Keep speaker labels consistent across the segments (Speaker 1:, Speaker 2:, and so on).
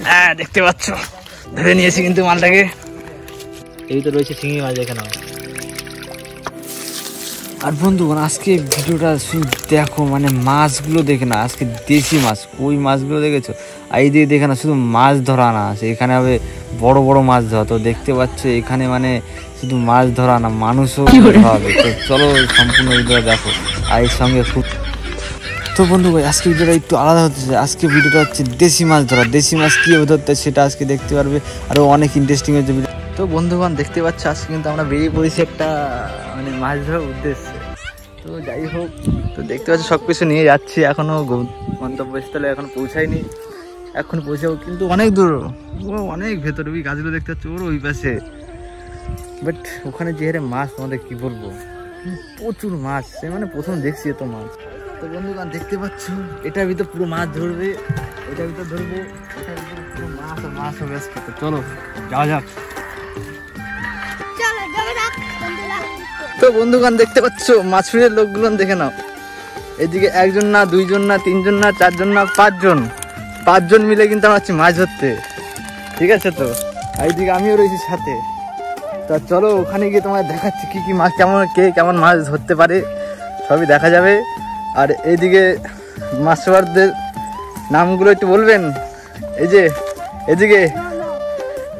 Speaker 1: হ্যাঁ দেখতে পাচ্ছ ধরে নিয়েছি কিন্তু মালটাকে। এই তো রয়েছে শিঙি মাছ দেখে নাও। আর বন্ধুগণ আজকে ভিডিওটা দেখো, মানে মাছগুলো দেখে না, আজকে দেশি মাছ ওই মাছগুলো দেখেছো। আর এই দিকে দেখে না শুধু মাছ ধরা না, এখানে হবে বড় বড় মাছ ধরা। তো দেখতে পাচ্ছ এখানে মানে শুধু মাছ ধরা না, মানুষও ধরা হবে। তো চলো সম্পূর্ণ ভিডিওটা দেখো। আর এর সঙ্গে খুব তো বন্ধুগণ আজকে ভিডিওটা একটু আলাদা হচ্ছে। আজকে ভিডিওটা হচ্ছে দেশি মাছ ধরা। দেশি মাছ কীভাবে ধরতে সেটা আজকে দেখতে পারবে, আরও অনেক ইন্টারেস্টিং হচ্ছে ভিডিও। তো বন্ধুগণ দেখতে পাচ্ছ আজকে কিন্তু আমরা বেরিয়ে পড়েছি একটা মানে মাছ ধরার উদ্দেশ্যে। তো যাই হোক, তো দেখতে পাচ্ছি সব কিছু নিয়ে যাচ্ছি, এখনও গন্তব্যস্থলে এখনো পৌঁছায়নি। এখন পৌঁছাবো কিন্তু অনেক দূর, ও অনেক ভেতরে। ওই গাছগুলো দেখতে পাচ্ছি ওর ওই পাশে। বাট ওখানে যে হারে মাছ তোমাদের কি বলবো, প্রচুর মাছ। সে মানে প্রথম দেখছি এত মাছ। তো বন্ধুগণ দেখতে পাচ্ছ এটার ভিতর পুরো মাছ ধরবে, এটার ভিতর ধরবো, এটার ভিতরে পুরো মাছ আর মাছ হবে আজকে। তো চলো যাওয়া যাক। তো বন্ধুগণ দেখতে পাচ্ছ মাছুরের লোকগুলো দেখে নাও। এদিকে একজন না, দুইজন না, তিনজন না, চারজন না, পাঁচজন মিলে কিন্তু আমরা মাছ ধরতে। ঠিক আছে, তো এইদিকে আমিও রয়েছি সাথে। তা চলো ওখানে গিয়ে তোমার দেখাচ্ছি কি কি মাছ, কে কেমন মাছ ধরতে পারে সবই দেখা যাবে। আর এইদিকে মাছওয়ারদের নামগুলো একটু বলবেন। এই যে এদিকে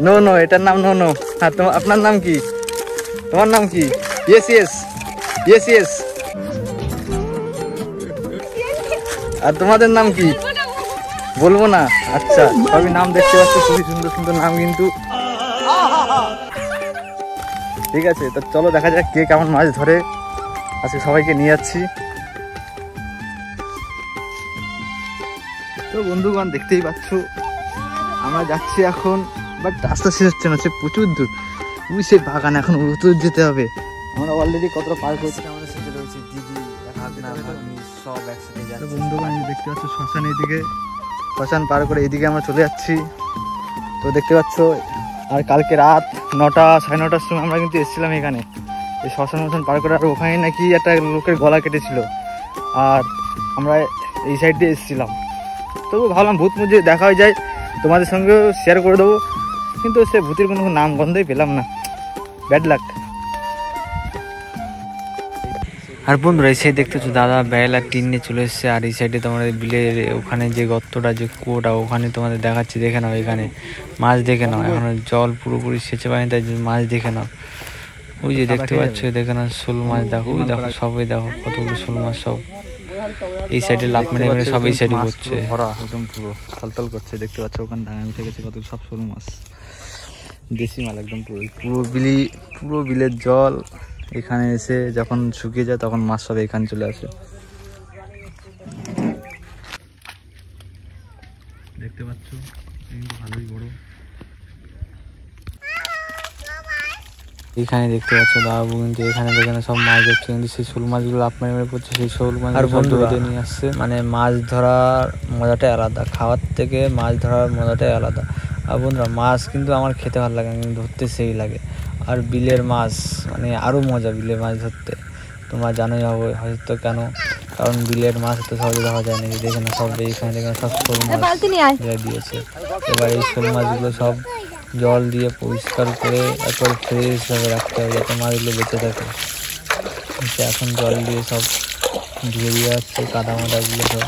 Speaker 1: নো, এটার নাম নো। হ্যাঁ, আপনার নাম কি? তোমার নাম কি? ইয়েস। আর তোমাদের নাম কি? বলবো না? আচ্ছা, সবই নাম দেখতে পাচ্ছ, খুবই সুন্দর সুন্দর নাম কিন্তু। ঠিক আছে, তো চলো দেখা যাক কে কেমন মাছ ধরে। আজকে সবাইকে নিয়ে যাচ্ছি। তো বন্ধুগণ দেখতেই পাচ্ছ আমরা যাচ্ছি এখন, বাট রাস্তা শেষ হচ্ছে না, সে প্রচুর দূর। সে বাগান, এখন উত্তর যেতে হবে। আমরা অলরেডি কতটা পার করছি। আমাদের সাথে রয়েছে দিদি, সব একসাথে যাচ্ছে। বন্ধুগণ দেখতে পাচ্ছ শ্মশান, এইদিকে শ্মশান পার করে এইদিকে আমরা চলে যাচ্ছি। তো দেখতে পাচ্ছ, আর কালকে রাত 9টা সাড়ে 9টার সময় আমরা কিন্তু এসেছিলাম এখানে এই শ্মশান পার করে। আর ওখানে নাকি একটা লোকের গলা কেটেছিল, আর আমরা এই সাইড দিয়ে এসেছিলাম। তবু ভাবলাম ভূত মুজে দেখা হয়ে যায়, তোমাদের সঙ্গেও শেয়ার করে দেবো। কিন্তু সে ভূতের কোনো নাম গন্ধই পেলাম না, ব্যাড লাক। আর বন্ধুরা এই সাইড দেখতেছো দাদা বেলা টিন নিয়ে চলে এসছে। আর এই সাইডে তোমাদের বিলের ওখানে যে গর্তটা, যে কুয়োটা, ওখানে তোমাদের দেখাচ্ছি, দেখে নাও। এখানে মাছ দেখে নাও, এখন জল পুরোপুরি সেচে পায়নি, তাই মাছ দেখে নাও। ওই যে দেখতে পাচ্ছ, দেখে নাও শোল মাছ। দেখো ওই দেখো, সবাই দেখো কতগুলো শোল মাছ। সব এই সাইডে লাভ মেরে সব এই সাইডে করছে, ভরা একদম পুরো থলথল করছে। দেখতে পাচ্ছ ওখানে ডাঙা উঠে গেছে কত সব শোল মাছ, দেশি মাল একদম। পুরো বিলের জল এখানে এসে যখন শুকিয়ে যায় তখন মাছ সব এখানে চলে আসে। দেখতে পাচ্ছ কিন্তু ভালোই বড়। এখানে দেখতে পাচ্ছ দাদু কিন্তু এখানে যেখানে সব মাছ ধরছে, কিন্তু সেই শোল মাছগুলো আপনার মেরে পড়ছে, সেই শোল মাছ ধরে নিয়ে আসছে। মানে মাছ ধরার মজাটাই আলাদা, খাওয়ার থেকে মাছ ধরার মজাটাই আলাদা। আর বন্ধুরা মাছ কিন্তু আমার খেতে ভালো লাগে, কিন্তু ধরতে সেই লাগে। আর বিলের মাছ মানে আরও মজা, বিলের মাছ ধরতে। তোমরা জানোই হবে হয়তো কেন, কারণ বিলের মাছ তো সহজে ধরা যায় না। দেখে না সব এইখানে দেখে সব শোল মাছ দিয়েছে। এবার এই শোল মাছগুলো সব জল দিয়ে পরিষ্কার করে একবার ফ্রেশভাবে রাখতে হবে, যাতে মাছগুলো বেঁচে থাকে। এখন জল দিয়ে সব ধুয়ে দিয়ে যাচ্ছে কাদা মাদাগুলো সব।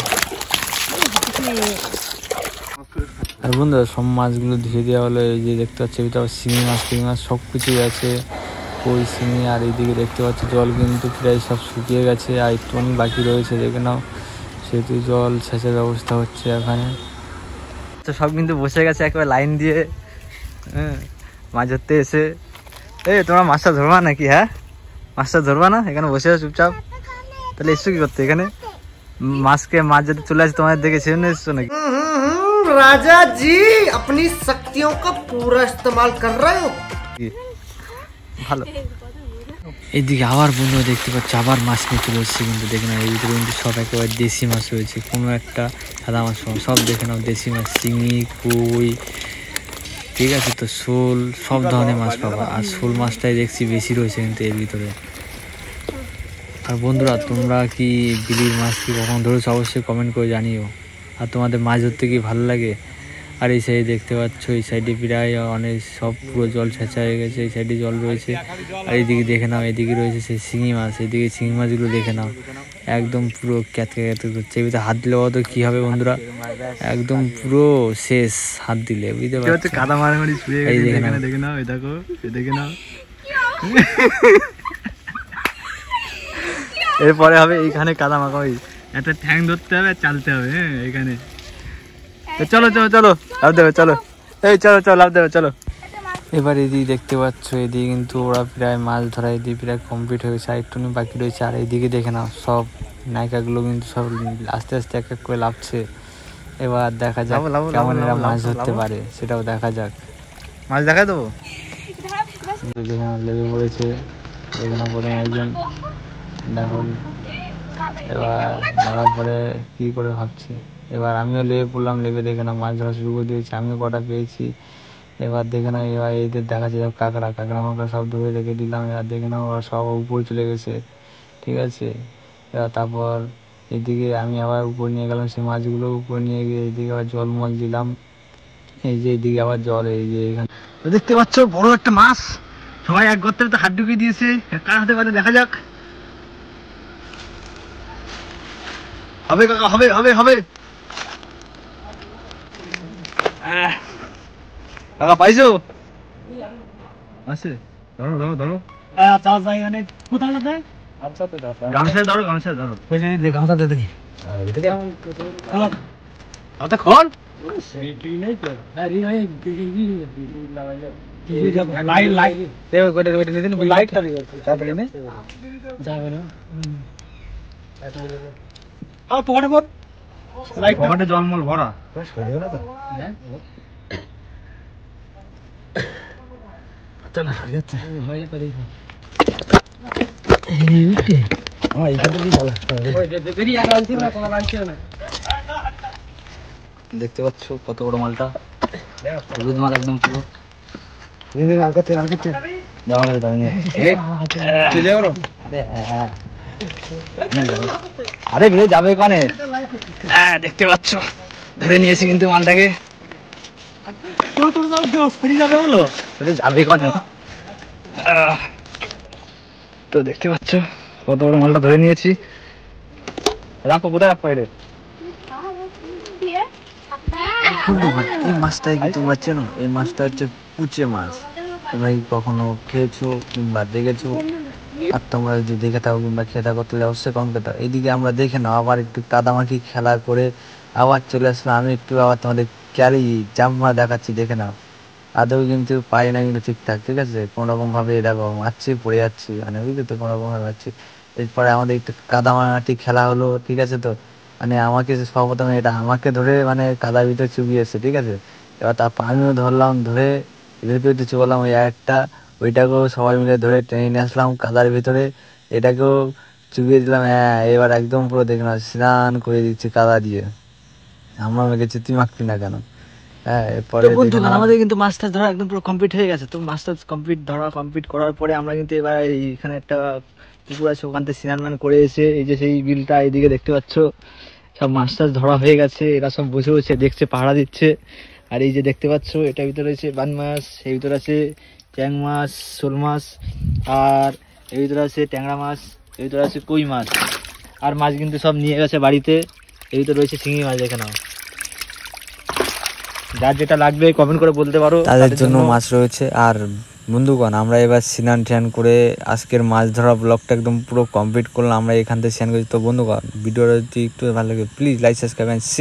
Speaker 1: আর বন্ধুরা সব মাছগুলো ধুয়ে দেওয়া হলো। এই যে দেখতে পাচ্ছি এটা শিঙি মাছ সব কিছুই আছে, কই শিঙি। আর এইদিকে দেখতে পাচ্ছি জল কিন্তু প্রায় সব শুকিয়ে গেছে, আর একটুখানি বাকি রয়েছে, দেখে নাও। সেহেতু জল সেচের ব্যবস্থা হচ্ছে এখানে। তো সব কিন্তু বসে গেছে একেবারে লাইন দিয়ে, হ্যাঁ, মাছ ধরতে এসে। তোমরা মাছটা ধরবা নাকি? হ্যাঁ, মাছটা ধরবা না? এখানে বসে আছো চুপচাপ, তাহলে এসছো কি করতে এখানে? মাছ যাতে চলে আসে তোমাদের দেখে সেজন্য এসছো নাকি?
Speaker 2: राजा जी अपनी शक्तियों का पूरा इस्तेमाल कर रहे हो।
Speaker 1: ভালো। এইদিকে আবার বন্ধুরা দেখতে পাচ্ছি আবার মাছ নিয়ে চলে এসেছে, কিন্তু দেখে নাও এই ভিতরে কিন্তু সব একেবারে দেশি মাছ রয়েছে। কোনো একটা সাদা মাছ সব দেখে নাও দেশি মাছ, শিঙি, কই, ঠিক আছে। তো শোল, সব ধরনের মাছ পাবা। আর শোল মাছটাই দেখছি বেশি রয়েছে কিন্তু এর ভিতরে। আর বন্ধুরা তোমরা কি বিলির মাছ কি কখন ধরেছো অবশ্যই কমেন্ট করে জানিও। আর তোমাদের মাছ ধরতে কি ভালো লাগে? আর এই সাইডে দেখতে পাচ্ছ, এই সাইডে প্রায় অনেক সব পুরো জল ছেঁচা হয়ে গেছে। এই সাইডে জল রয়েছে। আর এইদিকে দেখে নাও, এদিকে রয়েছে সেই শিঙি মাছ। এইদিকে শিঙি মাছগুলো দেখে নাও, একদম পুরো ক্যাতকে ক্যাতকে করছে। এবার হাত দিলে তো কি হবে বন্ধুরা, একদম পুরো শেষ হাত দিলে, বুঝতে পারছো।
Speaker 3: কাদা মারামারি শুয়ে
Speaker 1: এই
Speaker 3: গেছে,
Speaker 1: দেখে নাও।
Speaker 3: দেখে নাও, এই দেখো, এই দেখে নাও। এরপরে হবে এইখানে কাদা মাখামাখি, একটা ঠ্যাং ধরতে হবে, চালতে হবে। হ্যাঁ এখানে চলো চলো চলো, লাভ দেবে, চলো এই চলো চলো, লাভ দেবে, চলো।
Speaker 1: এবার এদিকে দেখতে পাচ্ছ, এদিকে কিন্তু ওরা প্রায় মাছ ধরা এদিকে প্রায় কমপ্লিট হয়ে গেছে, আর একটু বাকি রয়েছে। আর এইদিকে দেখে নাও, সব নায়িকাগুলো কিন্তু সব আস্তে আস্তে এক এক করে লাভছে। এবার দেখা যাক কেমন এরা মাছ ধরতে পারে, সেটাও দেখা যাক।
Speaker 3: মাছ দেখাই দেবো।
Speaker 1: লেগে পড়েছে এখানে পরে একজন, দেখো। এবার ধরার পরে কি করে ভাবছি, এবার আমিও লেগে পড়লাম, লেগে দেখে না মাছ ধরা শুরু করে দিয়েছি। আমিও কটা পেয়েছি। এবার দেখে না, এবার এদের দেখা যায় কাঁকড়া মাকড়া সব ধরে রেখে দিলাম। এবার দেখে না ওরা সব উপরে চলে গেছে, ঠিক আছে। এবার তারপর এদিকে আমি আবার উপর নিয়ে গেলাম, সেই মাছগুলো উপর নিয়ে গিয়ে এদিকে আবার জল মল দিলাম। এই যে এদিকে আবার জল, এই যে এখানে
Speaker 3: দেখতে পাচ্ছ বড় একটা মাছ, সবাই এক গর্তের তো হাত ঢুকিয়ে দিয়েছে। কার হাতে পারে দেখা যাক। হবে কাকা, হবে হবে হবে। কাকা পাইছো? আছে, ধরো ধরো ধরো। গামছা ধরো, গামছা ধরো। গামছা দে দেখি। গামছা খোল। পকেটে জলমল ভরা। দেখতে পাচ্ছ কত বড় মালটা, হলুদ মাল একদম পুরো। আরে ভিড়ে যাবে কানে। দেখতে পাচ্ছ ধরে নিয়েছি কিন্তু মালটাকে, যাবে কানে। তো দেখতে পাচ্ছ কত বড় মালটা ধরে নিয়েছি। রাখো, কোথায় রাখো? এটা
Speaker 1: এই মাছটাই কি তোমরা চেনো? এই মাছটা হচ্ছে পুচে মাছ। তোমরা কি কখনো খেয়েছো কিংবা দেখেছো? আর তোমরা যদি দেখে থাকো কিংবা খেয়ে থাকো তাহলে অবশ্যই কম খেতে। এইদিকে আমরা দেখে নাও, আবার একটু কাদামাটি খেলা করে আবার চলে আসলাম। আমি একটু আবার তোমাদের ক্যারি জাম্পা দেখাচ্ছি, দেখে নাও। আদৌ কিন্তু পাই না কিন্তু ঠিকঠাক, ঠিক আছে। কোনো রকম ভাবে দেখো মারছি, পড়ে যাচ্ছি, মানে বুঝলি তো, কোনো রকম ভাবে মারছি। এরপরে আমাদের একটু কাদামাটি খেলা হলো, ঠিক আছে। তো মানে আমাকে সর্বপ্রথমে এটা আমাকে ধরে মানে কাদার ভিতরে চুবিয়েছে, ঠিক আছে। এবার তারপর আমিও ধরলাম, ধরে এদের ভিতরে চুবালাম ওই একটা, ওইটাকেও সবাই মিলে ধরে টেনে নিয়ে আসলাম কাদার ভিতরে, এটাকেও চুবিয়ে দিলাম। হ্যাঁ, এবার একদম পুরো দেখলাম স্নান করে দিচ্ছি কাদা দিয়ে। আমরা মেখেছি, তুই মাখবি না কেন? হ্যাঁ, এরপরে
Speaker 3: আমাদের কিন্তু মাছটা ধরা একদম পুরো কমপ্লিট হয়ে গেছে। তো মাছটা কমপ্লিট করার পরে আমরা কিন্তু এবার এখানে একটা পুকুর আছে, ওখান থেকে স্নান করে এসে এই যে সেই বিলটা এইদিকে দেখতে পাচ্ছ, সব মাছ টাছ ধরা হয়ে গেছে। এরা সব বসে বসে দেখছে, পাহারা দিচ্ছে। আর এই যে দেখতে পাচ্ছ এটার ভিতরে আছে বান মাছ, এর ভিতরে আছে ট্যাং মাছ, শোল মাছ, আর এর ভিতরে আছে ট্যাংরা মাছ, এর ভিতরে আছে কই মাছ। আর মাছ কিন্তু সব নিয়ে গেছে বাড়িতে। এর ভিতরে রয়েছে শিঙি মাছ, দেখে নাও। যার যেটা লাগবে কমেন্ট করে বলতে পারো,
Speaker 1: তাদের জন্য মাছ রয়েছে। আর বন্ধুগণ, আমরা এবার স্নান ট্যান করে আজকের মাছ ধরা ব্লগটা একদম পুরো কমপ্লিট করলাম। আমরা এখান থেকে স্নান করি। তো বন্ধুগণ, ভিডিওটা যদি একটু ভালো লাগে please like, subscribe and share.